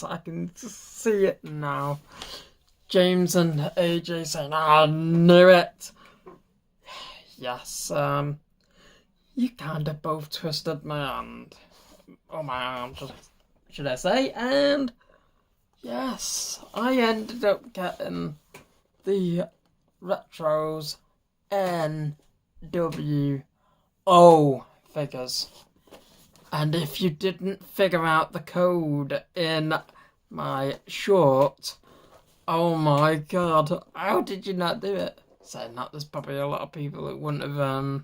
yes, I can see it now. James and AJ saying, I knew it. Yes, you kind of both twisted my hand. Or my arm, should I say. And, yes, I ended up getting the Retro's NWO figures. And if you didn't figure out the code in my short, oh my god, how did you not do it? Saying that, there's probably a lot of people that wouldn't have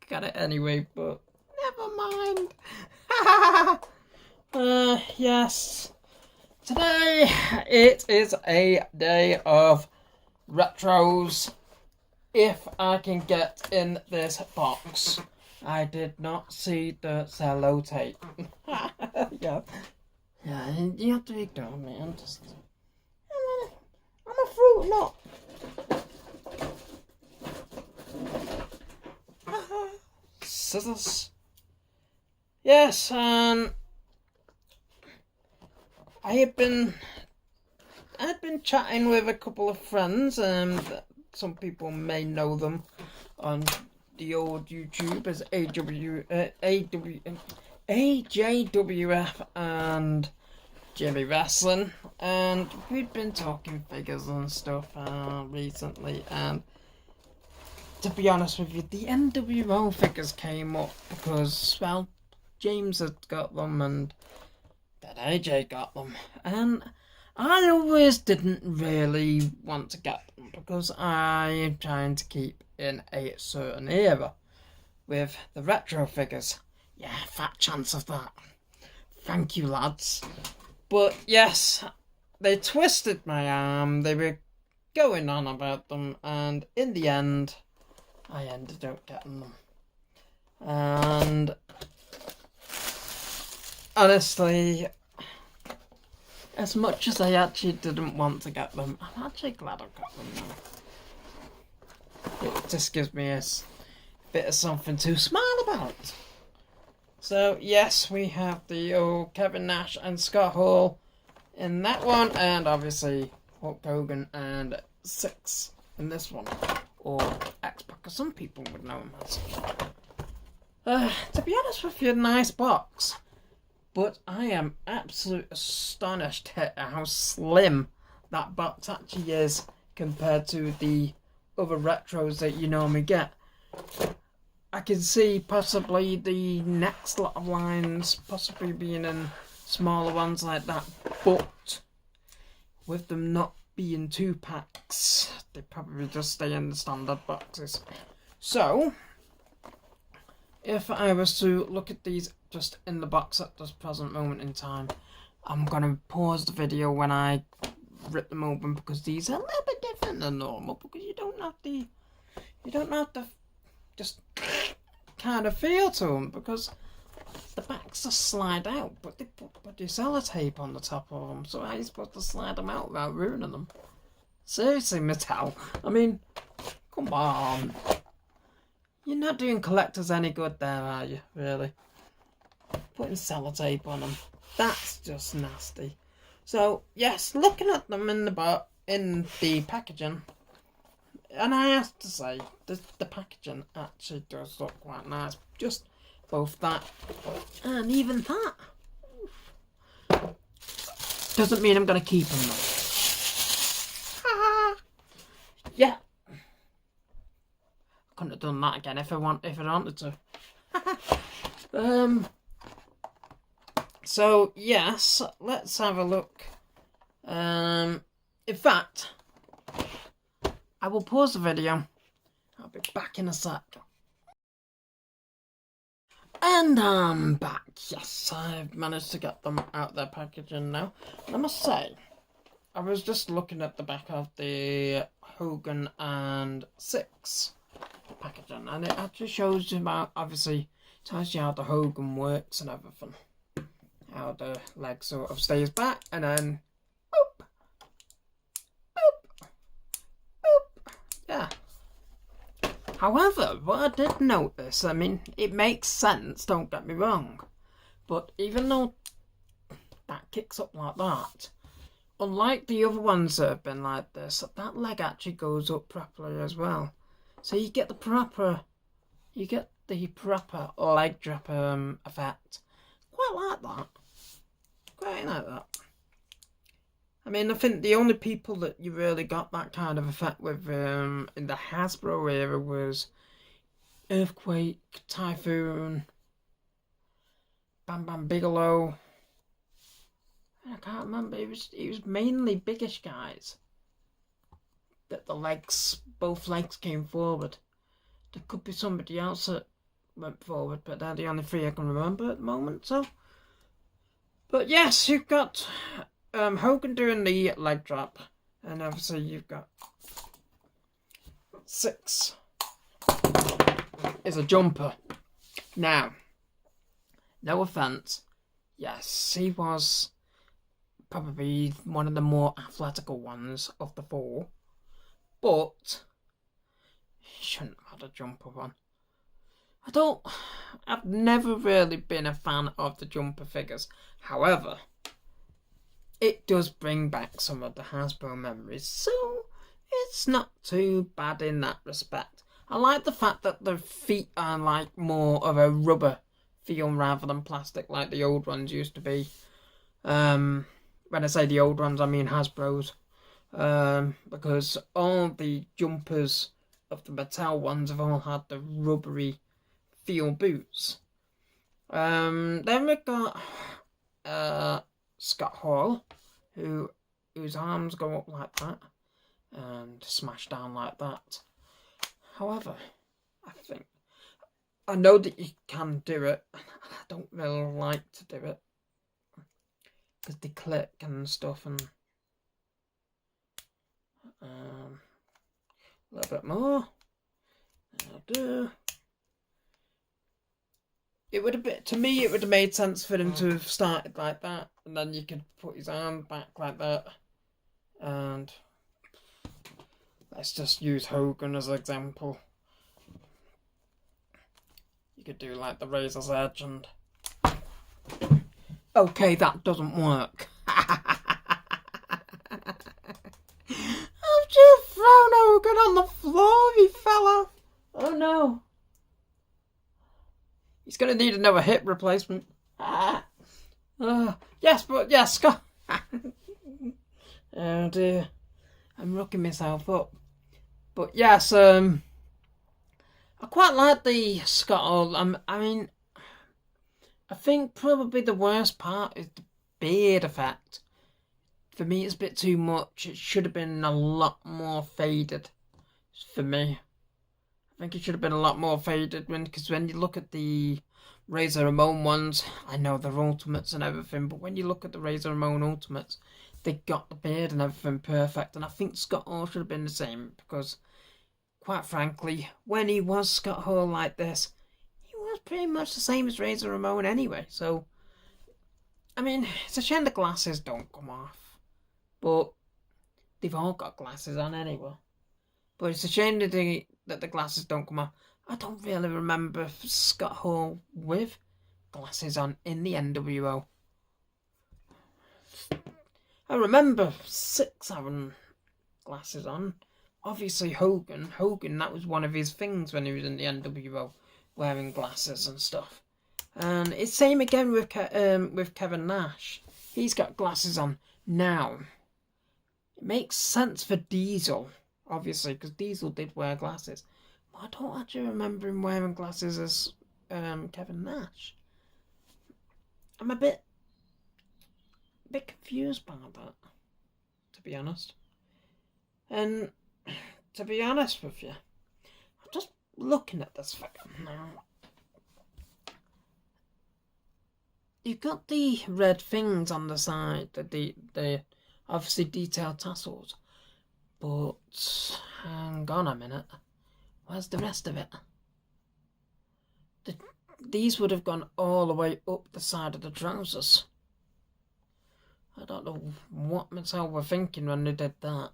got it anyway, but never mind. Yes, today it is a day of retros. If I can get in this box. I did not see the cello tape. Yeah, you have to ignore me. I'm a fruit nut. Scissors. Yes, I had been chatting with a couple of friends, some people may know them on the old YouTube as AJWF and Jimmy Wrestling, and we'd been talking figures and stuff recently, and to be honest with you, the NWO figures came up because, well, James had got them and then AJ got them, and I always didn't really want to get them because I am trying to keep in a certain era with the retro figures. Yeah, fat chance of that. Thank you, lads. But yes, they twisted my arm. They were going on about them, and in the end, I ended up getting them. And honestly, as much as I actually didn't want to get them, I'm actually glad I got them now. It just gives me a bit of something to smile about. So, yes, we have the old Kevin Nash and Scott Hall in that one, and obviously Hogan and Syx in this one, or x-pac, as some people would know him as. To be honest with you, nice box. But I am absolutely astonished at how slim that box actually is compared to the other retros that you normally get. I can see possibly the next lot of lines possibly being in smaller ones like that, but with them not being 2-packs, they probably just stay in the standard boxes. So, if I was to look at these just in the box at this present moment in time, I'm going to pause the video when I rip them open, because these are a little bit different than normal, because you don't have to just kind of feel to them, because the backs just slide out, but they put your sellotape on the top of them, so how are you supposed to slide them out without ruining them? Seriously, Mattel, I mean, come on. You're not doing collectors any good there, are you, really? Putting sellotape on them. That's just nasty. So, yes, looking at them in the packaging, and I have to say, the packaging actually does look quite nice. Just both that and even that. Doesn't mean I'm going to keep them though. Yeah. Couldn't have done that again if I wanted to. So yes, let's have a look. In fact, I will pause the video. I'll be back in a sec. And I'm back. Yes, I've managed to get them out of their packaging now. And I must say, I was just looking at the back of the Hogan and Syx packaging, and it actually shows you about, obviously, tells you how the Hogan works and everything. How the leg sort of stays back, and then boop, boop, boop. Yeah. However, what I did notice, I mean, it makes sense, don't get me wrong, but even though that kicks up like that. Unlike the other ones that have been like this, that leg actually goes up properly as well. So you get the proper leg drop effect. Quite like that. Quite like that. I mean, I think the only people that you really got that kind of effect with in the Hasbro era was Earthquake, Typhoon, Bam Bam Bigelow. I can't remember. It was mainly biggish guys that both legs came forward. There could be somebody else that went forward, but they're the only three I can remember at the moment. So, but yes, you've got Hogan doing the leg drop, and obviously you've got Syx is a jumper. Now, no offense, yes, he was probably one of the more athletical ones of the four, but he shouldn't have had a jumper on. I've never really been a fan of the jumper figures. However, it does bring back some of the Hasbro memories, so it's not too bad in that respect. I like the fact that the feet are like more of a rubber feel rather than plastic like the old ones used to be. When I say the old ones, I mean Hasbro's. Because all the jumpers of the Mattel ones have all had the rubbery feel boots. Then we've got Scott Hall, whose arms go up like that and smash down like that. However, I know that you can do it. I don't really like to do it because they click and stuff, and a little bit more. I'll do. It would have made sense for him to have started like that, and then you could put his arm back like that. And let's just use Hogan as an example. You could do like the razor's edge and... Okay, that doesn't work. I've just thrown Hogan on the floor, he fell off. Oh no. He's going to need another hip replacement. Yes, Scott. Oh dear. I'm rocking myself up. But yes, I quite like the Scott Hall. I mean, I think probably the worst part is the beard effect. For me, it's a bit too much. It should have been a lot more faded. For me, I think it should have been a lot more faded because when you look at the Razor Ramon ones, I know they're Ultimates and everything, but when you look at the Razor Ramon Ultimates, they got the beard and everything perfect, and I think Scott Hall should have been the same because, quite frankly, when he was Scott Hall like this, he was pretty much the same as Razor Ramon anyway. So, I mean, it's a shame the glasses don't come off, but they've all got glasses on anyway. But it's a shame that the glasses don't come off. I don't really remember Scott Hall with glasses on in the NWO. I remember Syx having glasses on. Obviously Hogan, that was one of his things when he was in the NWO, wearing glasses and stuff. And it's same again with Kevin Nash. He's got glasses on now. It makes sense for Diesel, obviously, because Diesel did wear glasses. But I don't actually remember him wearing glasses as Kevin Nash. I'm a bit confused by that, to be honest. And to be honest with you, I'm just looking at this figure now. You've got the red things on the side, the obviously detailed tassels. But hang on a minute. Where's the rest of it? These would have gone all the way up the side of the trousers. I don't know what Mattel were thinking when they did that.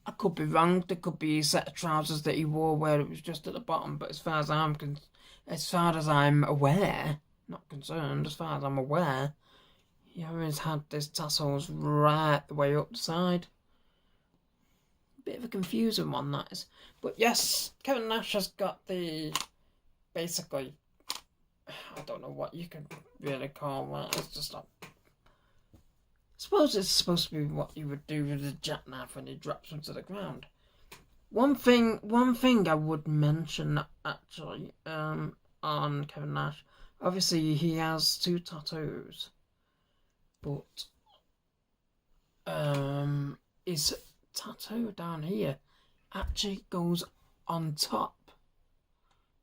I could be wrong. There could be a set of trousers that he wore where it was just at the bottom. But as far as I'm aware, not concerned, as far as I'm aware, He always had his tassels right the way up the side. Bit of a confusing one, that is. But yes, Kevin Nash has got the, basically, I don't know what you could really call that. It's just like, I suppose it's supposed to be what you would do with a jackknife when he drops him to the ground. One thing I would mention, actually, on Kevin Nash, obviously he has 2 tattoos, but his tattoo down here actually goes on top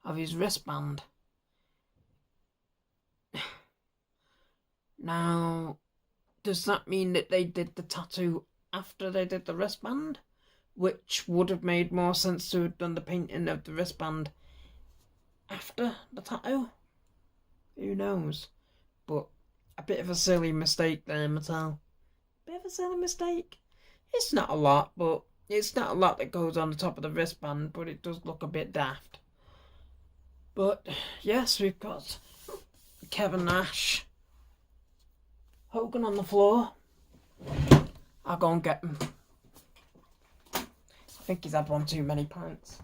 of his wristband. Now, does that mean that they did the tattoo after they did the wristband? Which would have made more sense to have done the painting of the wristband after the tattoo? Who knows? But a bit of a silly mistake there, Mattel. Bit of a silly mistake. It's not a lot, but it's not a lot that goes on the top of the wristband, but it does look a bit daft. But yes, we've got Kevin Nash. Hogan on the floor. I'll go and get him. I think he's had one too many pints.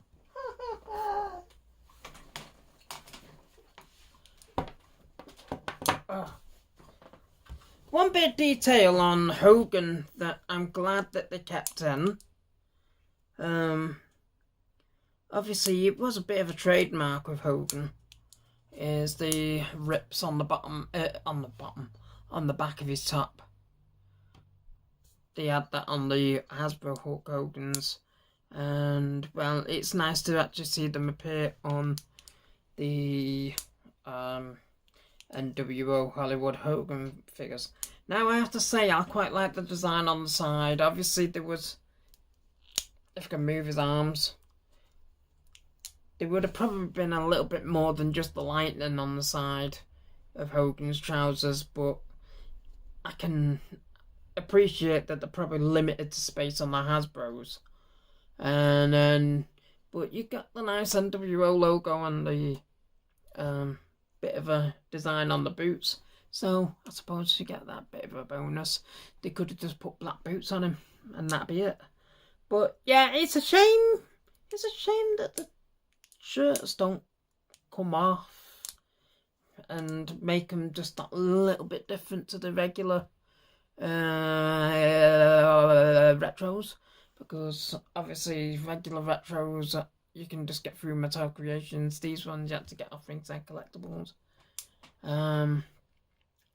One bit of detail on Hogan that I'm glad that they kept in. Obviously, it was a bit of a trademark with Hogan. Is the rips on the bottom, on the back of his top. They had that on the Hasbro Hulk Hogan's, and well, it's nice to actually see them appear on the NWO Hollywood Hogan figures. Now I have to say, I quite like the design on the side. Obviously there was, if I can move his arms, there would have probably been a little bit more than just the lightning on the side of Hogan's trousers, but I can appreciate that they're probably limited to space on the Hasbros. And then, but you got the nice NWO logo and the bit of a design on the boots. So I suppose you get that bit of a bonus. They could have just put black boots on him and that'd be it. But yeah, it's a shame. It's a shame that the shirts don't come off and make them just that little bit different to the regular retros, because obviously regular retros you can just get through Mattel Creations. These ones you have to get off Ringside Collectibles.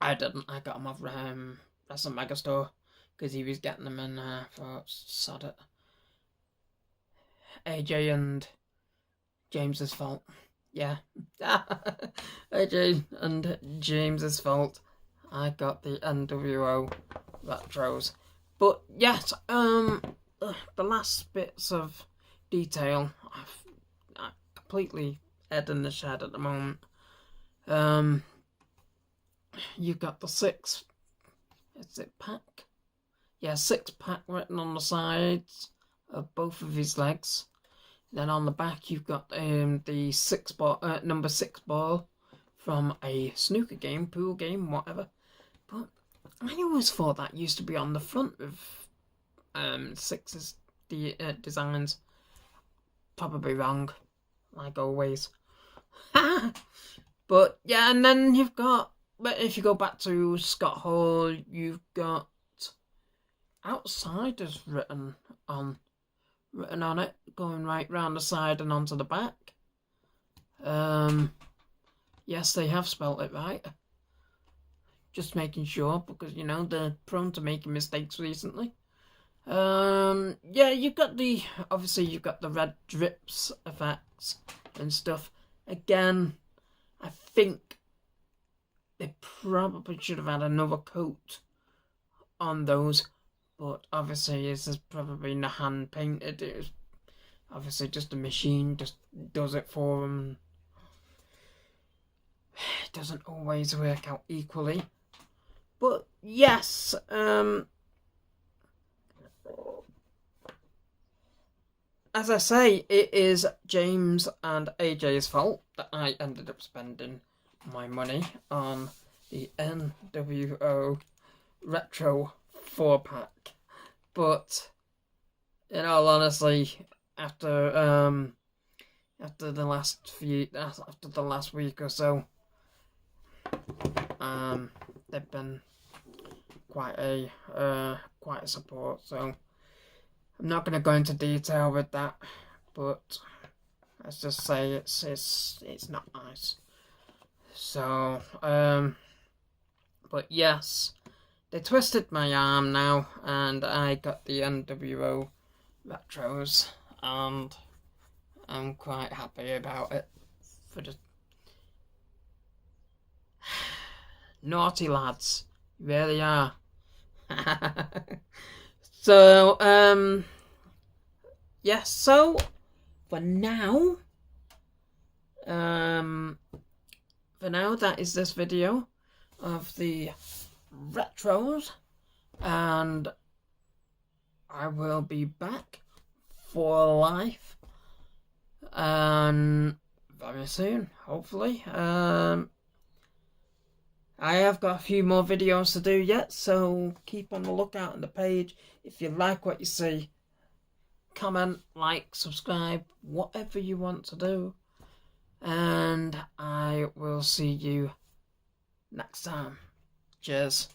I didn't. I got them off Wrestle Megastore because he was getting them in for sod it. AJ and James's fault. Yeah. AJ and James's fault. I got the NWO Retros. But yes, the last bits of detail, I'm completely head in the shed at the moment. You've got the Syx, is it pack? Yeah, X-pac written on the sides of both of his legs. Then on the back you've got the number 6 ball from a snooker game, pool game, whatever. But I always thought that used to be on the front of Syx's designs. Probably wrong, like always. But yeah, and then you've got, but if you go back to Scott Hall, you've got Outsiders written on it, going right round the side and onto the back. Yes, they have spelt it right. Just making sure, because you know they're prone to making mistakes recently. Yeah, you've got the, obviously you've got the red drips effects and stuff. Again, I think they probably should have had another coat on those, but obviously this is probably not hand painted. It was obviously just a machine just does it for them. It doesn't always work out equally, but yes, as I say, it is James and AJ's fault that I ended up spending my money on the NWO Retro 4-pack. But in all honesty, after the last week or so, they've been quite a support. So I'm not going to go into detail with that, but let's just say it's not nice. So but yes, they twisted my arm now, and I got the NWO Retros, and I'm quite happy about it. For the naughty lads, you really are. So yes. So for now, that is this video of the retros, and I will be back for life very soon, hopefully. I have got a few more videos to do yet, so keep on the lookout on the page. If you like what you see, comment, like, subscribe, whatever you want to do. And I will see you next time. Cheers.